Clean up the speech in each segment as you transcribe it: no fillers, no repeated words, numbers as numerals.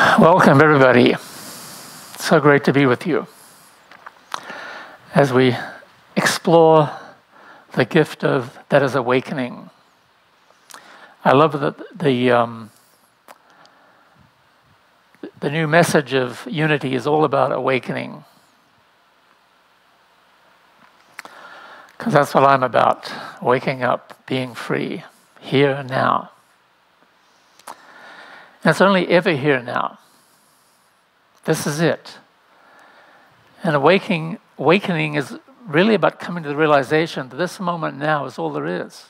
Welcome, everybody. So great to be with you as we explore the gift of that is awakening. I love that the new message of unity is all about awakening, because that's what I'm about: waking up, being free, here and now. And it's only ever here now. This is it. And awakening is really about coming to the realization that this moment now is all there is.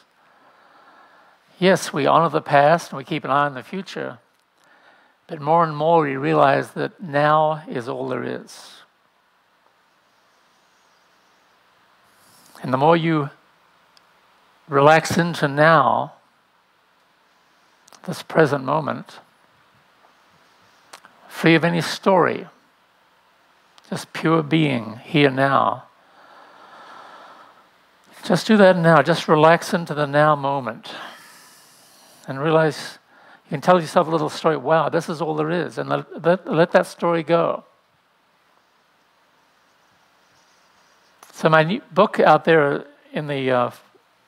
Yes, we honor the past and we keep an eye on the future, but more and more we realize that now is all there is. And the more you relax into now, this present moment, free of any story, just pure being, here now. Just do that now. Just relax into the now moment and realize you can tell yourself a little story. Wow, this is all there is. And let that story go. So my new book out there in the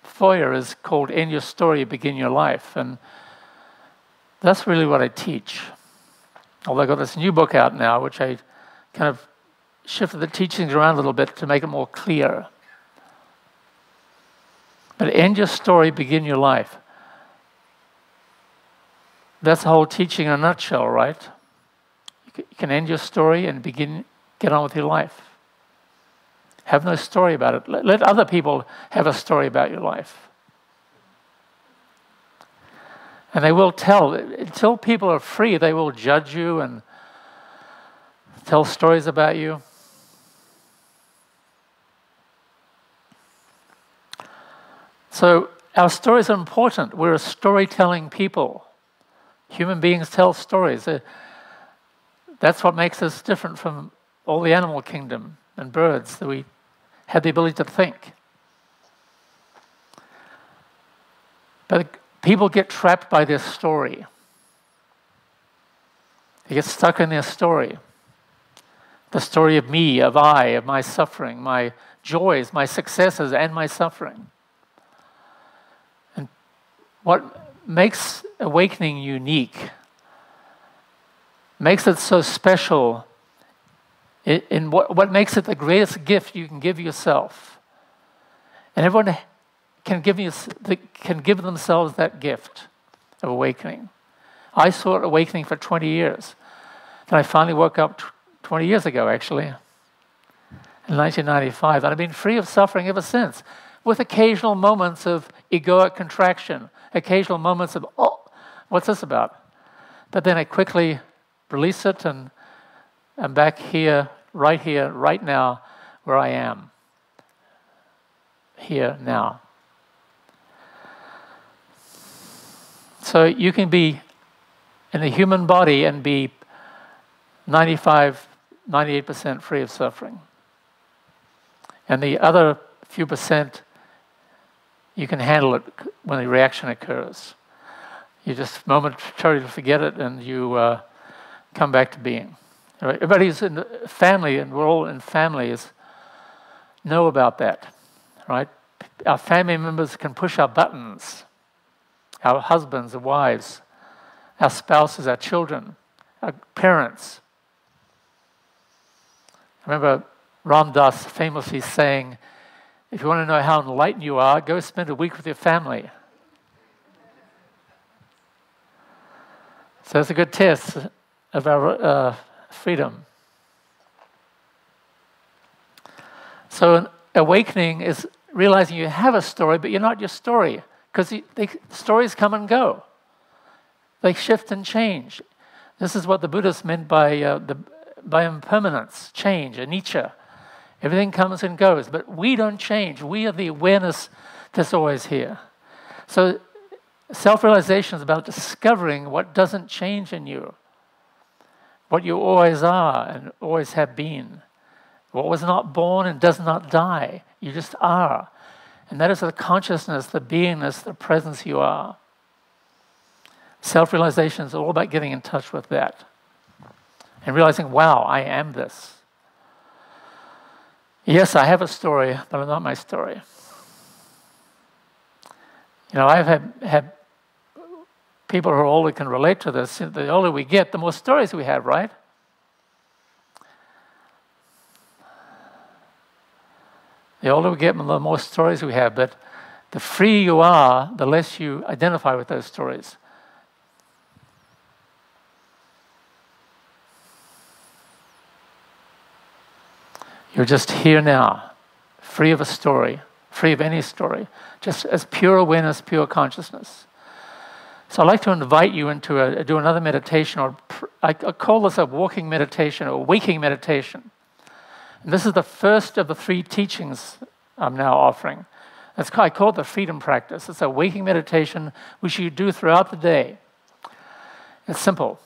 foyer is called End Your Story, Begin Your Life. And that's really what I teach. Although I've got this new book out now, which I kind of shifted the teachings around a little bit to make it more clear. But end your story, begin your life. That's the whole teaching in a nutshell, right? You can end your story and get on with your life. Have no story about it. Let other people have a story about your life. And they will tell. Until people are free, they will judge you and tell stories about you. So our stories are important. We're a storytelling people. Human beings tell stories. That's what makes us different from all the animal kingdom and birds, that we have the ability to think. But people get trapped by their story. They get stuck in their story. The story of me, of I, of my suffering, my joys, my successes, and my suffering. And what makes awakening unique, makes it so special, in what makes it the greatest gift you can give yourself. And everyone can give themselves that gift of awakening. I sought awakening for 20 years. And I finally woke up 20 years ago, actually, in 1995. And I've been free of suffering ever since, with occasional moments of egoic contraction, occasional moments of, oh, what's this about? But then I quickly release it, and I'm back here, right now, where I am. Here, now. So you can be in a human body and be 98% free of suffering. And the other few percent, you can handle it when the reaction occurs. You just momentarily forget it and you come back to being. Everybody's in the family, and we're all in families, know about that, right? Our family members can push our buttons. Our husbands, our wives, our spouses, our children, our parents. I remember Ram Dass famously saying, if you want to know how enlightened you are, go spend a week with your family. So that's a good test of our freedom. So awakening is realizing you have a story, but you're not your story. Because stories come and go. They shift and change. This is what the Buddhists meant by impermanence, change, anicca. Everything comes and goes, but we don't change. We are the awareness that's always here. So self-realization is about discovering what doesn't change in you, what you always are and always have been, what was not born and does not die. You just are. And that is the consciousness, the beingness, the presence you are. Self-realization is all about getting in touch with that. and realizing, wow, I am this. Yes, I have a story, but I'm not my story. You know, I've had people who are older can relate to this. The older we get, the more stories we have, right? The older we get, the more stories we have. But the freer you are, the less you identify with those stories. You're just here now, free of a story, free of any story, just as pure awareness, pure consciousness. So I'd like to invite you into do another meditation, or I call this a walking meditation or waking meditation. And this is the first of the 3 teachings I'm now offering. I call it the freedom practice. It's a waking meditation which you do throughout the day. It's simple.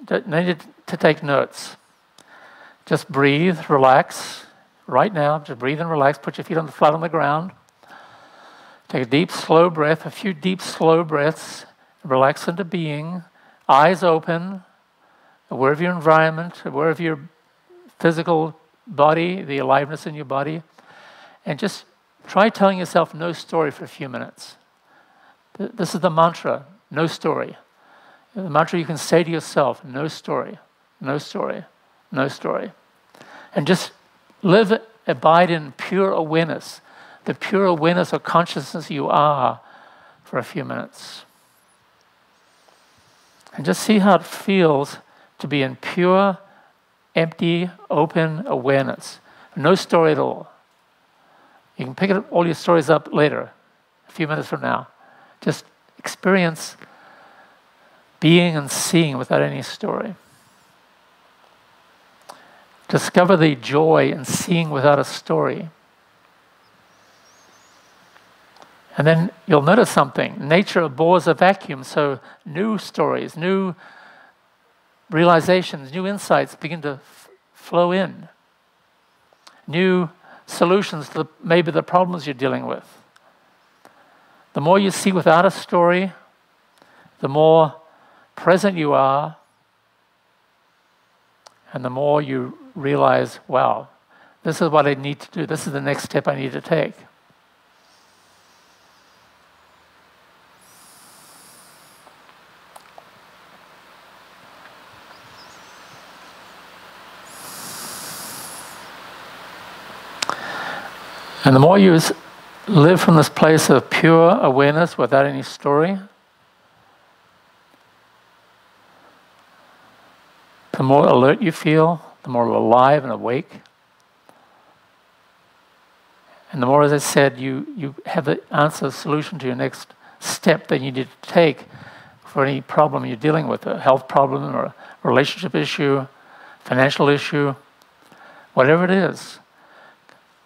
You need to take notes. Just breathe, relax. Right now, just breathe and relax. Put your feet flat on the ground. Take a deep, slow breath, a few deep, slow breaths. Relax into being. Eyes open. Aware of your environment, aware of your physical body, the aliveness in your body. And just try telling yourself no story for a few minutes. This is the mantra, no story. The mantra you can say to yourself, no story, no story, no story. And just abide in pure awareness, the pure awareness or consciousness you are for a few minutes. And just see how it feels to be in pure, empty, open awareness. No story at all. You can pick all your stories up later, a few minutes from now. Just experience being and seeing without any story. Discover the joy in seeing without a story. And then you'll notice something. Nature abhors a vacuum, so new stories, new realizations, new insights begin to flow in. New solutions to maybe the problems you're dealing with. The more you see without a story, the more present you are, and the more you realize, wow, this is what I need to do. This is the next step I need to take. And the more you live from this place of pure awareness without any story, the more alert you feel, the more alive and awake. And the more, as I said, you have the answer, solution to your next step that you need to take for any problem you're dealing with, a health problem or a relationship issue, financial issue, whatever it is.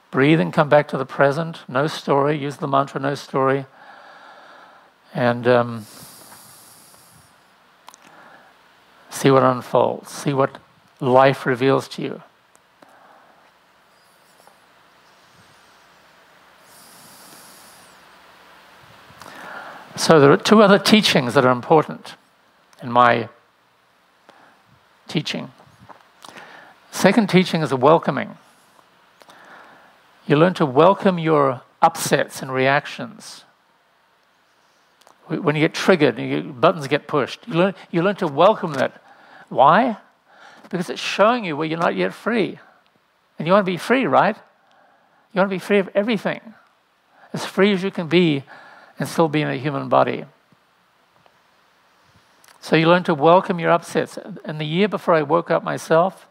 Breathe and come back to the present. No story. Use the mantra, no story. And see what unfolds. See what life reveals to you. So there are 2 other teachings that are important in my teaching. Second teaching is a welcoming. You learn to welcome your upsets and reactions. When you get triggered, buttons get pushed, you learn to welcome that. Why? Because it's showing you where you're not yet free. And you want to be free, right? You want to be free of everything. As free as you can be and still be in a human body. So you learn to welcome your upsets. And the year before I woke up myself,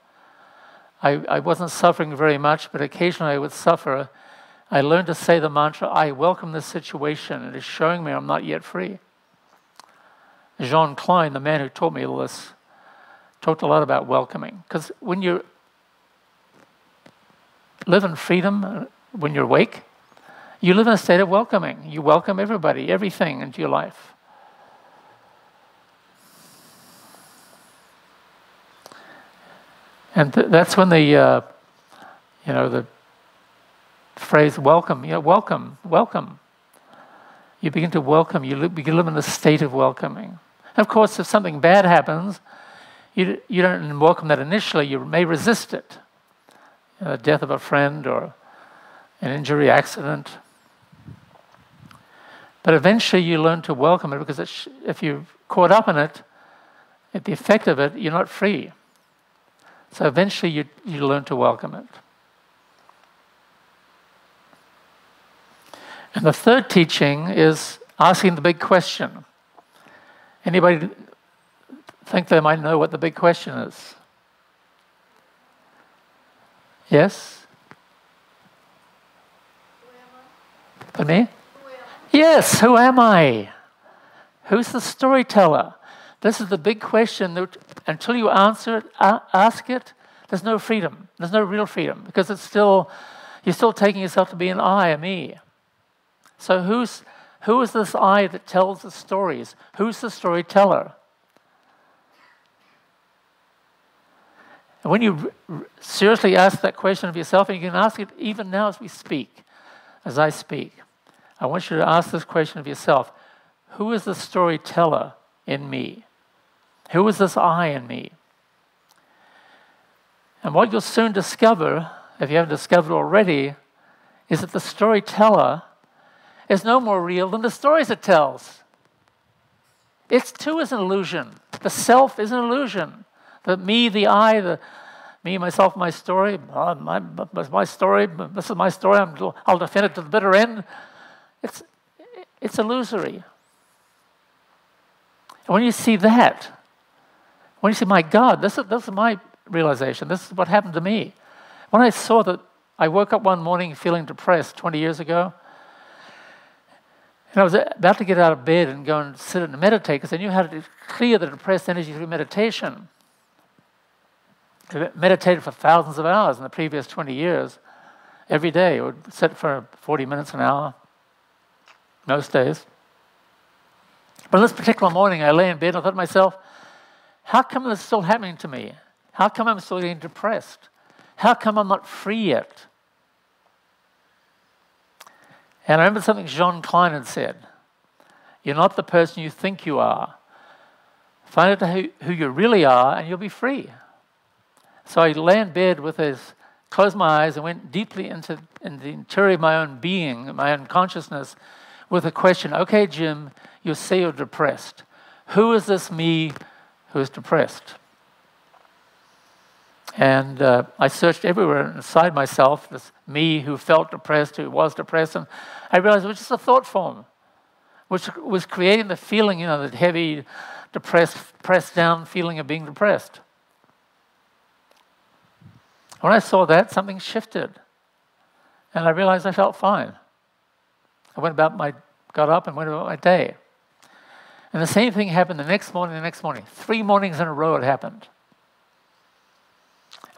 I wasn't suffering very much, but occasionally I would suffer. I learned to say the mantra, I welcome this situation. It is showing me I'm not yet free. Jean Klein, the man who taught me all this, talked a lot about welcoming. Because when you live in freedom, when you're awake, you live in a state of welcoming. You welcome everybody, everything into your life. And that's when the phrase welcome, welcome. You begin to welcome, you begin to live in a state of welcoming. And of course, if something bad happens, you don't welcome that initially. You may resist it. The death of a friend or an injury, accident. But eventually you learn to welcome it, because if you're caught up in it, at the effect of it, you're not free. So eventually you learn to welcome it. And the third teaching is asking the big question. Anybody think they might know what the big question is? Yes? For me? Yes, who am I? Who's the storyteller? This is the big question that until you answer it, ask it, there's no freedom. There's no real freedom, because you're still taking yourself to be an I, a me. So who is this I that tells the stories? Who's the storyteller? And when you seriously ask that question of yourself, and you can ask it even now as we speak, as I speak, I want you to ask this question of yourself. Who is the storyteller in me? Who is this I in me? And what you'll soon discover, if you haven't discovered already, is that the storyteller is no more real than the stories it tells. It too is an illusion. The self is an illusion. The me, the I, the me, myself, my story, my story, this is my story, I'll defend it to the bitter end. It's illusory. And when you see that, when you say, my God, this is my realization, this is what happened to me. When I saw that, I woke up one morning feeling depressed 20 years ago, and I was about to get out of bed and go and sit and meditate, because I knew how to clear the depressed energy through meditation. I meditated for thousands of hours in the previous 20 years, every day. I would sit for 40 minutes, an hour, most days. But this particular morning, I lay in bed and I thought to myself, how come this is still happening to me? How come I'm still getting depressed? How come I'm not free yet? And I remember something Jean Klein had said. You're not the person you think you are. Find out who you really are and you'll be free. So I lay in bed with this, closed my eyes and went deeply into the interior of my own being, my own consciousness, with a question. Okay, Jim, you say you're depressed. Who is this me who is depressed? And I searched everywhere inside myself, this me who felt depressed, who was depressed, and I realized it was just a thought form, which was creating the feeling, that heavy, depressed, pressed down feeling of being depressed. When I saw that, something shifted, and I realized I felt fine. I got up and went about my day. And the same thing happened the next morning. 3 mornings in a row it happened.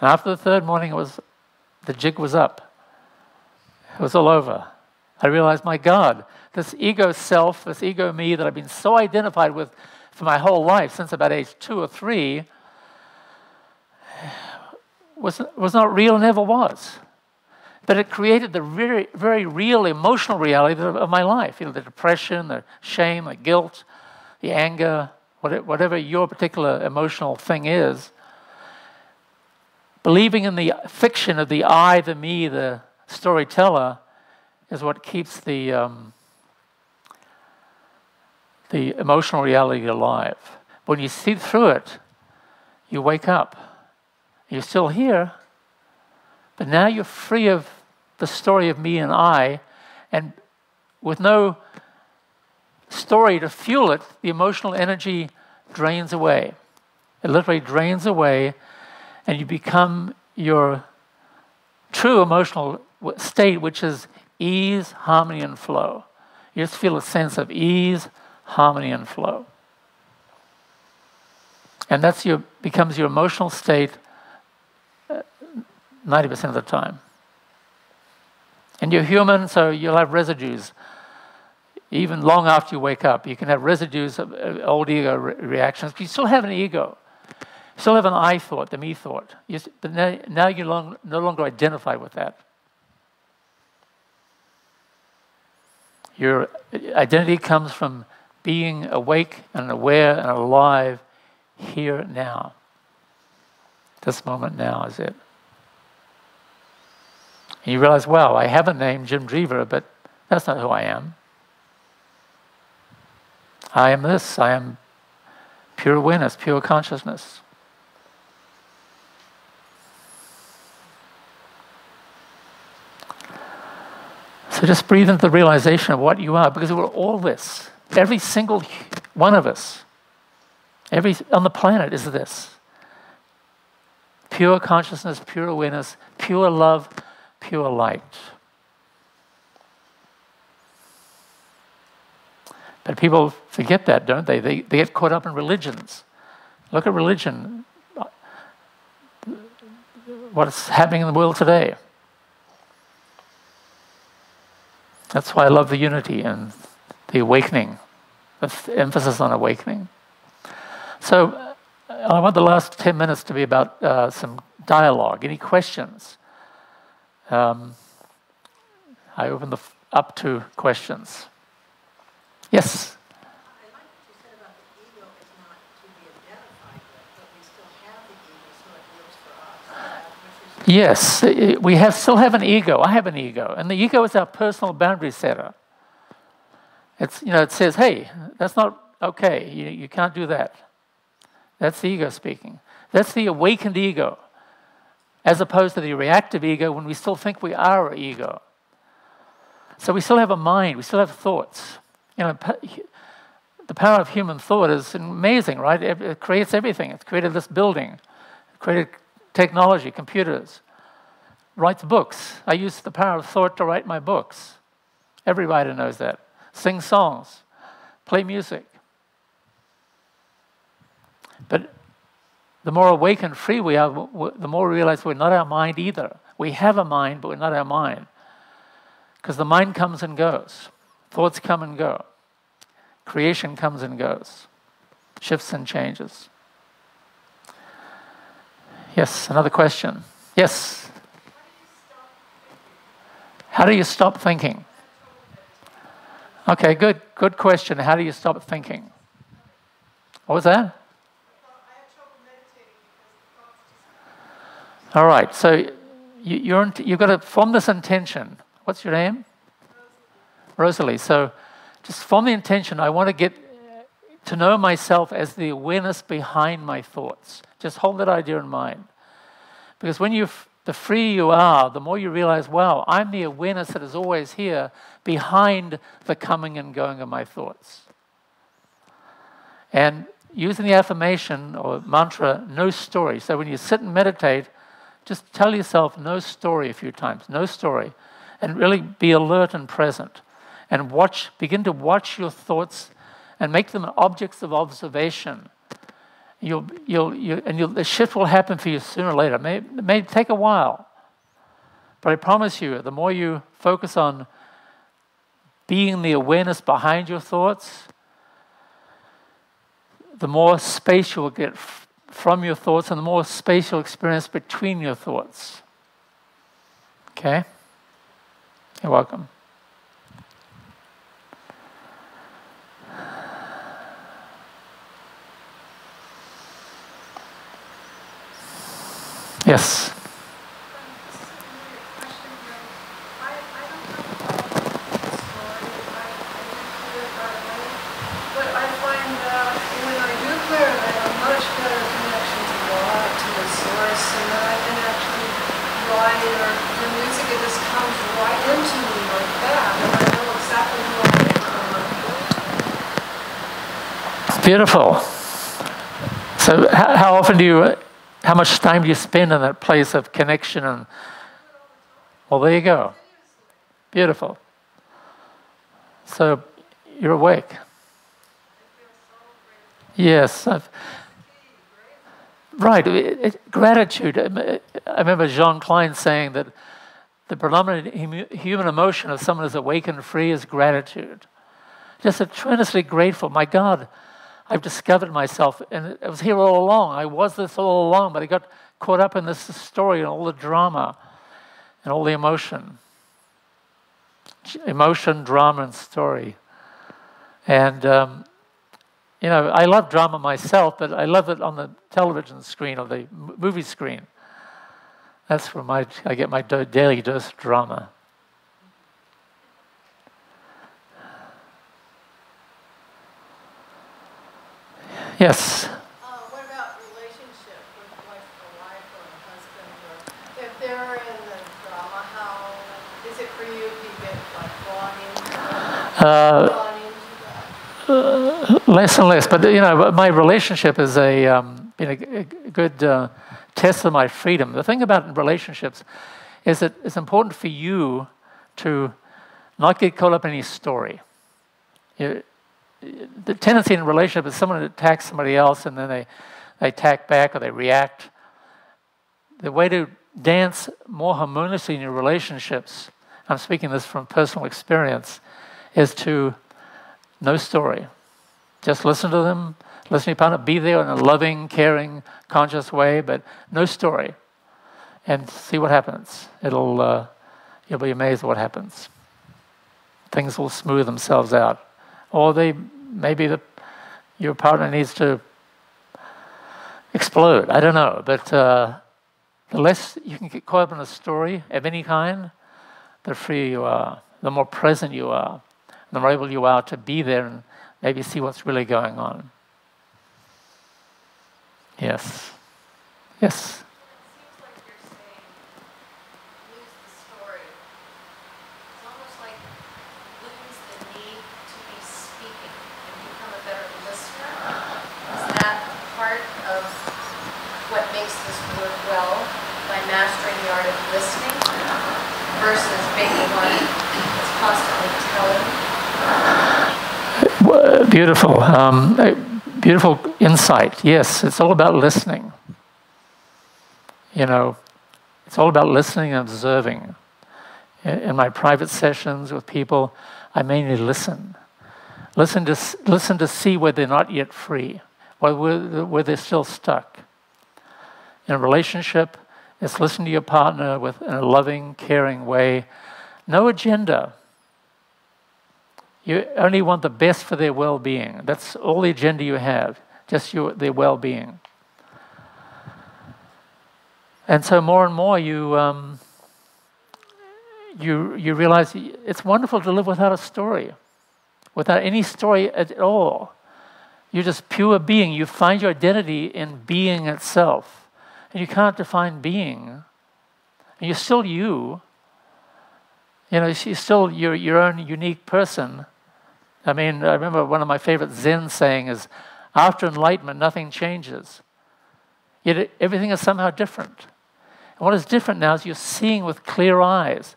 And after the third morning, the jig was up. It was all over. I realized, my God, this ego self, this ego me that I've been so identified with for my whole life, since about age 2 or 3, was not real and never was. But it created the very, very real emotional reality of my life. The depression, the shame, the guilt, the anger, whatever your particular emotional thing is. Believing in the fiction of the I, the me, the storyteller, is what keeps the emotional reality alive. When you see through it, you wake up. You're still here, but now you're free of the story of me and I, and with no story to fuel it, the emotional energy drains away. It literally drains away, and you become your true emotional state, which is ease, harmony, and flow. You just feel a sense of ease, harmony, and flow. And that's becomes your emotional state 90% of the time. And you're human, so you'll have residues. Even long after you wake up, you can have residues of old ego reactions. But you still have an ego. You still have an I thought, the me thought. But now you no longer identify with that. Your identity comes from being awake and aware and alive here now. This moment now is it. And you realize, wow, I have a name, Jim Dreaver, but that's not who I am. I am this. I am pure awareness, pure consciousness. So just breathe into the realization of what you are, because we're all this. Every single one of us, every on the planet is this. Pure consciousness, pure awareness, pure love, pure light. But people forget that, don't they? They get caught up in religions. Look at religion. What's happening in the world today. That's why I love the unity and the awakening, the emphasis on awakening. So I want the last 10 minutes to be about some dialogue. Any questions? I open up to questions. Yes? I like what you said about the ego is not to be identified with, but we still have the ego, so it lives for us. Yes, we still have an ego. I have an ego, and the ego is our personal boundary setter. It's, it says, hey, that's not okay. You can't do that. That's the ego speaking. That's the awakened ego, as opposed to the reactive ego when we still think we are our ego. So we still have a mind. We still have thoughts. The power of human thought is amazing, right? It creates everything. It's created this building. It created technology, computers. Writes books. I use the power of thought to write my books. Every writer knows that. Sing songs. Play music. But the more awake and free we are, the more we realize we're not our mind either. We have a mind, but we're not our mind. Because the mind comes and goes. Thoughts come and go. Creation comes and goes. Shifts and changes. Yes, another question. Yes? How do you stop thinking? Okay, good question. How do you stop thinking? What was that? All right, so you've got to form this intention. What's your name? Rosalie. So just form the intention. I want to get to know myself as the awareness behind my thoughts. Just hold that idea in mind. Because when the freer you are, the more you realize, wow, I'm the awareness that is always here behind the coming and going of my thoughts. And using the affirmation or mantra, no story. So when you sit and meditate, just tell yourself no story a few times, no story. And really be alert and present. And begin to watch your thoughts and make them objects of observation. The shift will happen for you sooner or later. It may take a while. But I promise you, the more you focus on being the awareness behind your thoughts, the more space you'll get from your thoughts and the more space you'll experience between your thoughts. Okay? You're welcome. Yes. Beautiful. So how often how much time do you spend in that place of connection? Well, there you go. Beautiful. So you're awake. Yes. Right. Gratitude. I remember Jean Klein saying that the predominant human emotion of someone who's awake and free is gratitude. Just tremendously grateful. My God, I've discovered myself, and it was here all along. I was this all along, but I got caught up in this story and all the drama and all the emotion. Emotion, drama, and story. And You know, I love drama myself, but I love it on the television screen or the movie screen. That's where I get my daily dose of drama. Yes. What about relationship with like a wife or a husband, or if they're in the drama, how is it for you if you get like drawn into that? Less and less, but you know, my relationship has been a good test of my freedom. The thing about relationships is that it's important for you to not get caught up in any story. The tendency in a relationship is someone attacks somebody else and then they attack back or they react. The way to dance more harmoniously in your relationships, I'm speaking this from personal experience, is to no story. Just listen to them, listen to your partner, be there in a loving, caring, conscious way, but no story. And see what happens. You'll be amazed at what happens. Things will smooth themselves out. Or maybe your partner needs to explode. I don't know. But the less you can get caught up in a story of any kind, the freer you are, the more present you are, the more able you are to be there and maybe see what's really going on. Yes. Yes. Mastering the art of listening versus being one that's constantly telling. Beautiful. Beautiful insight. Yes, it's all about listening. You know, it's all about listening and observing. In my private sessions with people, I mainly listen. Listen to see where they're not yet free, where they're still stuck. In a relationship, it's listen to your partner in a loving, caring way. No agenda. You only want the best for their well-being. That's all the agenda you have, just their well-being. And so more and more you realize it's wonderful to live without a story, without any story at all. You're just pure being. You find your identity in being itself. And you can't define being. And you're still you. You know, you're still your own unique person. I mean, I remember one of my favorite Zen saying is, after enlightenment, nothing changes. Yet everything is somehow different. And what is different now is you're seeing with clear eyes,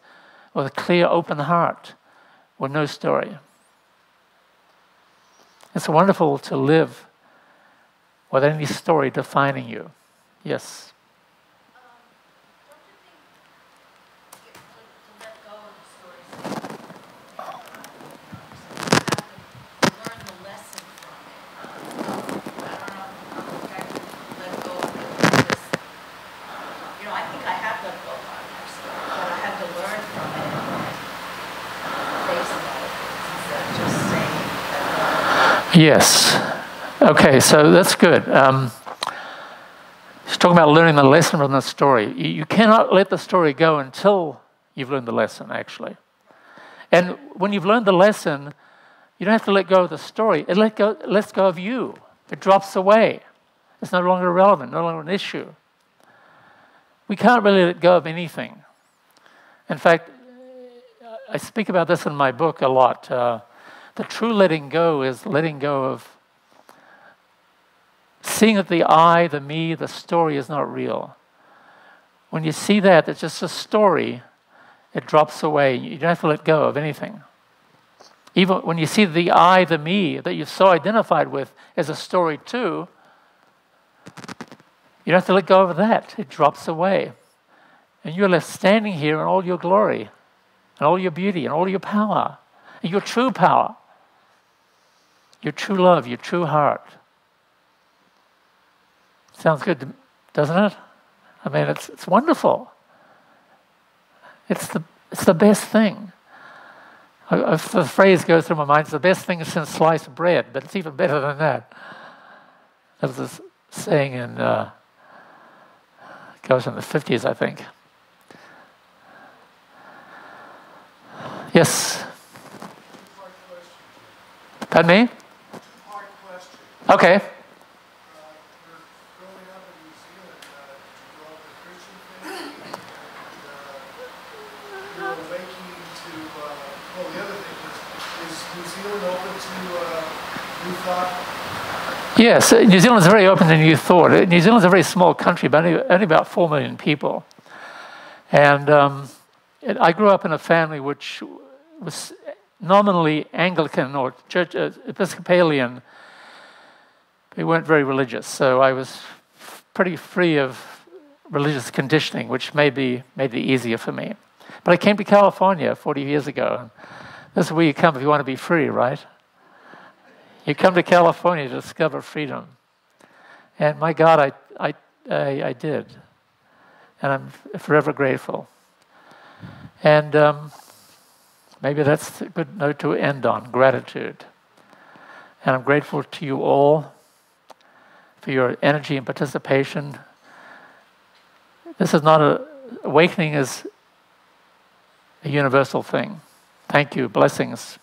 with a clear, open heart, with no story. It's wonderful to live without any story defining you. Yes. Don't you think to let go of the stories, you have to learn the lesson from it? I don't know how exactly let go of it. Because, you know, I think I have let go of my story, but I had to learn from it and face a lot of things instead of just saying that. Yes. Okay, so that's good. She's talking about learning the lesson from the story. You cannot let the story go until you've learned the lesson, actually. And when you've learned the lesson, you don't have to let go of the story. It lets go of you. It drops away. It's no longer relevant, no longer an issue. We can't really let go of anything. In fact, I speak about this in my book a lot. The true letting go is letting go of seeing that the I, the me, the story is not real. When you see that, it's just a story, it drops away. You don't have to let go of anything. Even when you see the I, the me, that you've so identified with as a story too, you don't have to let go of that. It drops away. And you're left standing here in all your glory, and all your beauty, and all your power, and your true power, your true love, your true heart. Sounds good, doesn't it? I mean, it's wonderful. It's the best thing. The phrase goes through my mind, it's the best thing since sliced bread, but it's even better than that. That was a saying in, goes in the 50s, I think. Yes? Pardon me? Hard question. Okay. Growing up in New Zealand, did you grow up in Christian faith? You're awakening to, well, the other thing is New Zealand open to new thought? Yes, New Zealand is very open to new thought. New Zealand is a very small country, but only about 4 million people. And I grew up in a family which was nominally Anglican or church Episcopalian. We weren't very religious, so I was pretty free of religious conditioning, which made it easier for me. But I came to California 40 years ago. And this is where you come if you want to be free, right? You come to California to discover freedom. And my God, I did. And I'm forever grateful. And maybe that's a good note to end on, gratitude. And I'm grateful to you all for your energy and participation. This is not awakening is a universal thing. Thank you. Blessings.